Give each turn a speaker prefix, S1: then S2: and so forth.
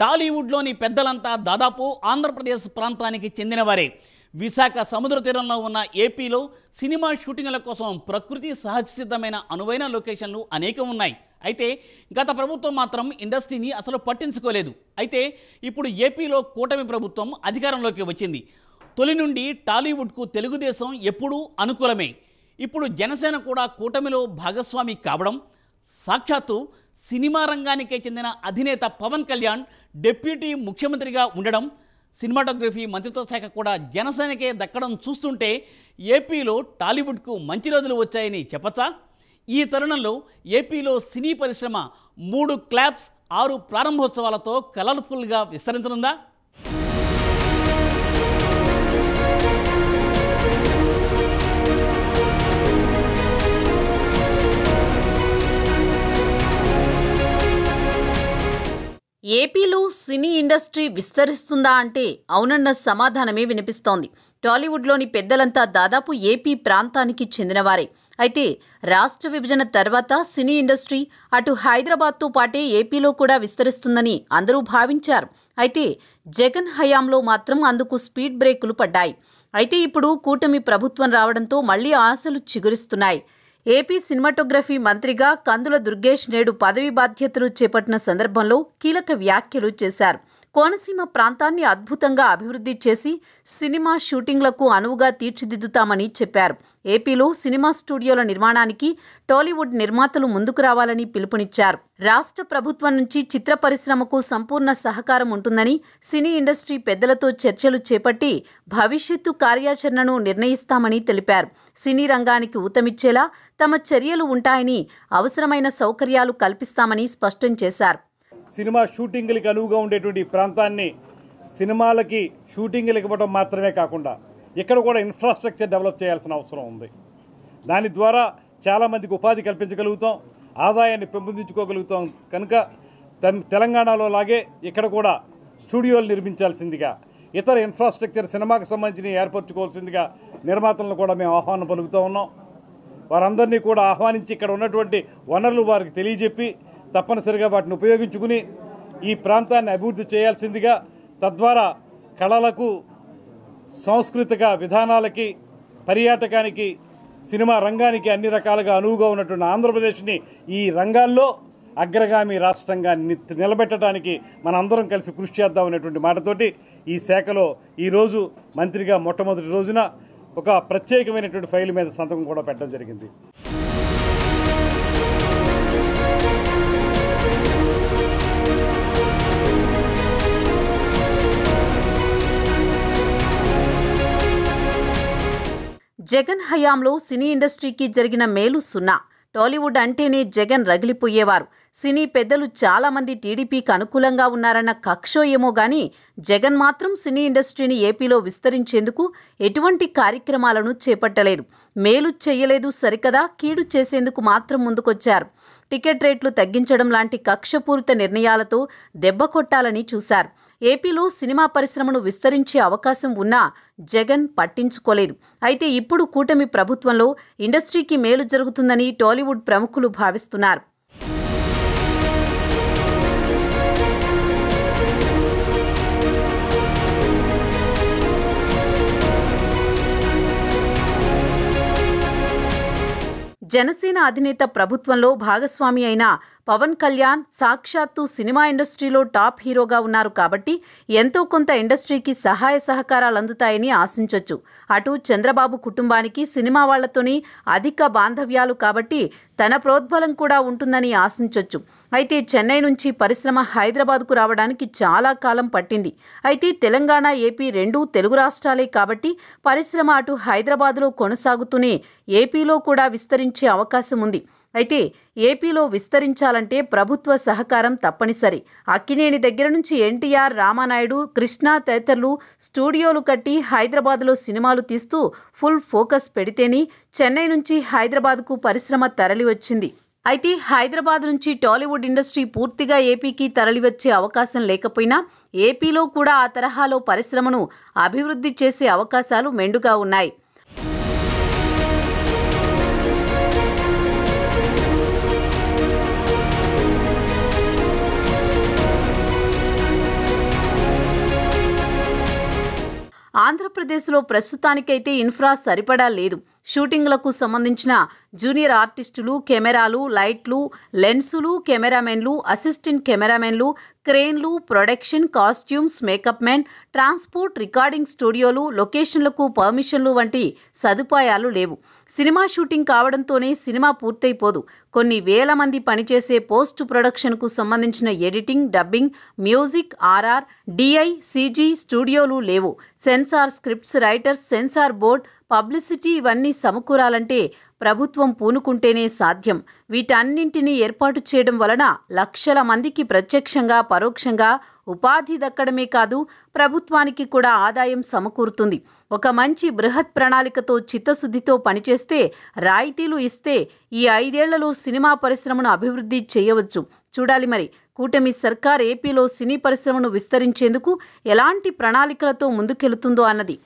S1: టాలీవుడ్లోని పెద్దలంతా దాదాపు ఆంధ్రప్రదేశ్ ప్రాంతానికి చెందినవారే. విశాఖ సముద్ర తీరంలో ఉన్న ఏపీలో సినిమా షూటింగ్ల కోసం ప్రకృతి సహజసిద్ధమైన అనువైన లొకేషన్లు అనేకం ఉన్నాయి. అయితే గత ప్రభుత్వం మాత్రం ఇండస్ట్రీని అసలు పట్టించుకోలేదు. అయితే ఇప్పుడు ఏపీలో కూటమి ప్రభుత్వం అధికారంలోకి వచ్చింది. తొలి నుండి టాలీవుడ్కు తెలుగుదేశం ఎప్పుడూ అనుకూలమే. ఇప్పుడు జనసేన కూడా కూటమిలో భాగస్వామి కావడం, సాక్షాత్తు సినిమా రంగానికే చెందిన అధినేత పవన్ కళ్యాణ్ డిప్యూటీ ముఖ్యమంత్రిగా ఉండడం, సినిమాటోగ్రఫీ మంత్రిత్వ శాఖ కూడా జనసేనకే దక్కడం చూస్తుంటే ఏపీలో టాలీవుడ్కు మంచి రోజులు వచ్చాయని చెప్పచ్చా? ఈ తరుణంలో ఏపీలో సినీ పరిశ్రమ 3 క్లాప్స్ 6 ప్రారంభోత్సవాలతో కలర్ఫుల్గా విస్తరించనుందా?
S2: ఏపీలో సినీ ఇండస్ట్రీ విస్తరిస్తుందా అంటే అవునన్న సమాధానమే వినిపిస్తోంది. టాలీవుడ్లోని పెద్దలంతా దాదాపు ఏపీ ప్రాంతానికి చెందినవారే. అయితే రాష్ట్ర విభజన తర్వాత సినీ ఇండస్ట్రీ అటు హైదరాబాద్తో పాటే ఏపీలో కూడా విస్తరిస్తుందని అందరూ భావించారు. అయితే జగన్ హయాంలో మాత్రం అందుకు స్పీడ్ బ్రేకులు పడ్డాయి. అయితే ఇప్పుడు కూటమి ప్రభుత్వం రావడంతో మళ్లీ ఆశలు చిగురిస్తున్నాయి. ఏపీ సినిమాటోగ్రఫీ మంత్రిగా కందుల దుర్గేష్ నేడు పదవి బాధ్యతలు చేపట్టిన సందర్భంలో కీలక వ్యాఖ్యలు చేశారు. కోనసీమ ప్రాంతాన్ని అద్భుతంగా అభివృద్ధి చేసి సినిమా షూటింగ్లకు అనువుగా తీర్చిదిద్దుతామని చెప్పారు. ఏపీలో సినిమా స్టూడియోల నిర్మాణానికి టాలీవుడ్ నిర్మాతలు ముందుకు రావాలని పిలుపునిచ్చారు. రాష్ట్ర ప్రభుత్వం నుంచి చిత్ర పరిశ్రమకు సంపూర్ణ సహకారం ఉంటుందని, సినీ ఇండస్ట్రీ పెద్దలతో చర్చలు చేపట్టి భవిష్యత్తు కార్యాచరణను నిర్ణయిస్తామని తెలిపారు. సినీ రంగానికి ఊతమిచ్చేలా తమ చర్యలు ఉంటాయని, అవసరమైన సౌకర్యాలు కల్పిస్తామని స్పష్టం చేశారు.
S3: సినిమా షూటింగ్లకి అనువుగా ఉండేటువంటి ప్రాంతాన్ని సినిమాలకి షూటింగ్లు ఇవ్వడం మాత్రమే కాకుండా ఇక్కడ కూడా ఇన్ఫ్రాస్ట్రక్చర్ డెవలప్ చేయాల్సిన అవసరం ఉంది. దాని ద్వారా చాలామందికి ఉపాధి కల్పించగలుగుతాం, ఆదాయాన్ని పెంపొందించుకోగలుగుతాం. కనుక తెలంగాణలో లాగే ఇక్కడ కూడా స్టూడియోలు నిర్మించాల్సిందిగా, ఇతర ఇన్ఫ్రాస్ట్రక్చర్ సినిమాకు సంబంధించి ఏర్పరచుకోవాల్సిందిగా నిర్మాతలను కూడా మేము ఆహ్వానం పలుకుతూ ఉన్నాం. వారందరినీ కూడా ఆహ్వానించి ఇక్కడ ఉన్నటువంటి వనరులు వారికి తెలియజెప్పి తప్పనిసరిగా వాటిని ఉపయోగించుకుని ఈ ప్రాంతాన్ని అభివృద్ధి చేయాల్సిందిగా, తద్వారా కళలకు, సాంస్కృతిక విధానాలకి, పర్యాటకానికి, సినిమా రంగానికి అన్ని రకాలుగా అనువుగా ఉన్నటువంటి ఆంధ్రప్రదేశ్ని ఈ రంగాల్లో అగ్రగామి రాష్ట్రంగా నిలబెట్టడానికి మనందరం కలిసి కృషి చేద్దామనేటువంటి మాటతోటి ఈ శాఖలో ఈరోజు మంత్రిగా మొట్టమొదటి రోజున ఒక ప్రత్యేకమైనటువంటి ఫైల్ మీద సంతకం కూడా పెట్టడం జరిగింది.
S2: జగన్ హయాంలో సినీ ఇండస్ట్రీకి జరిగిన మేలు సున్నా. టాలీవుడ్ అంటేనే జగన్ రగిలిపోయేవారు. సినీ పెద్దలు చాలామంది టీడీపీకి అనుకూలంగా ఉన్నారన్న కక్షో ఏమో గానీ జగన్ మాత్రం సినీ ఇండస్ట్రీని ఏపీలో విస్తరించేందుకు ఎటువంటి కార్యక్రమాలను చేపట్టలేదు. మేలు చేయలేదు సరికదా, కీడు చేసేందుకు మాత్రం ముందుకొచ్చారు. టికెట్ రేట్లు తగ్గించడం లాంటి కక్షపూరిత నిర్ణయాలతో దెబ్బ కొట్టాలని చూశారు. ఏపీలో సినిమా పరిశ్రమను విస్తరించే అవకాశం ఉన్నా జగన్ పట్టించుకోలేదు. అయితే ఇప్పుడు కూటమి ప్రభుత్వంలో ఇండస్ట్రీకి మేలు జరుగుతుందని టాలీవుడ్ ప్రముఖులు భావిస్తున్నారు. జనసేన అధినేత ప్రభుత్వంలో భాగస్వామి అయిన పవన్ కళ్యాణ్ సాక్షాత్తు సినిమా ఇండస్ట్రీలో టాప్ హీరోగా ఉన్నారు కాబట్టి ఎంతో కొంత ఇండస్ట్రీకి సహాయ సహకారాలు అందుతాయని ఆశించొచ్చు. అటు చంద్రబాబు కుటుంబానికి సినిమా వాళ్లతోని అధిక బాంధవ్యాలు కాబట్టి తన ప్రోద్బలం కూడా ఉంటుందని ఆశించొచ్చు. అయితే చెన్నై నుంచి పరిశ్రమ హైదరాబాద్కు రావడానికి చాలా కాలం పట్టింది. అయితే తెలంగాణ, ఏపీ రెండూ తెలుగు రాష్ట్రాలే కాబట్టి పరిశ్రమ అటు హైదరాబాద్లో కొనసాగుతూనే ఏపీలో కూడా విస్తరించే అవకాశం ఉంది. అయితే ఏపీలో విస్తరించాలంటే ప్రభుత్వ సహకారం తప్పనిసరి. అక్కినేని దగ్గర నుంచి ఎన్టీఆర్, రామానాయుడు, కృష్ణ తదితరులు స్టూడియోలు కట్టి హైదరాబాద్లో సినిమాలు తీస్తూ ఫుల్ ఫోకస్ పెడితేనే చెన్నై నుంచి హైదరాబాద్కు పరిశ్రమ తరలివచ్చింది. అయితే హైదరాబాద్ నుంచి టాలీవుడ్ ఇండస్ట్రీ పూర్తిగా ఏపీకి తరలివచ్చే అవకాశం లేకపోయినా ఏపీలో కూడా ఆ తరహాలో పరిశ్రమను అభివృద్ధి చేసే అవకాశాలు మెండుగా ఉన్నాయి. ఆంధ్రప్రదేశ్లో ప్రస్తుతానికైతే ఇన్ఫ్రా సరిపడా లేదు. షూటింగ్లకు సంబంధించిన జూనియర్ ఆర్టిస్టులు, కెమెరాలు, లైట్లు, లెన్సులు, కెమెరామెన్లు, అసిస్టెంట్ కెమెరామెన్లు, క్రేన్లు, production, costumes, makeup men, transport, recording స్టూడియోలు, లొకేషన్లకు పర్మిషన్లు వంటి సదుపాయాలు లేవు. సినిమా షూటింగ్ కావడంతోనే సినిమా పూర్తయిపోదు. కొన్ని వేల మంది పనిచేసే పోస్ట్ ప్రొడక్షన్కు సంబంధించిన editing, dubbing, music, RR, DI, CG స్టూడియోలు లేవు. Censor, scripts writers, censor board, publicity ఇవన్నీ సమకూరాలంటే ప్రభుత్వం పూనుకుంటేనే సాధ్యం. వీటన్నింటినీ ఏర్పాటు చేయడం వలన లక్షల మందికి ప్రత్యక్షంగా, పరోక్షంగా ఉపాధి దక్కడమే కాదు, ప్రభుత్వానికి కూడా ఆదాయం సమకూరుతుంది. ఒక మంచి బృహత్ ప్రణాళికతో, చిత్తశుద్ధితో పనిచేస్తే, రాయితీలు ఇస్తే ఈ 5 ఏళ్లలో సినిమా పరిశ్రమను అభివృద్ధి చేయవచ్చు. చూడాలి మరి కూటమి సర్కార్ ఏపీలో సినీ పరిశ్రమను విస్తరించేందుకు ఎలాంటి ప్రణాళికలతో ముందుకెళుతుందో అన్నది.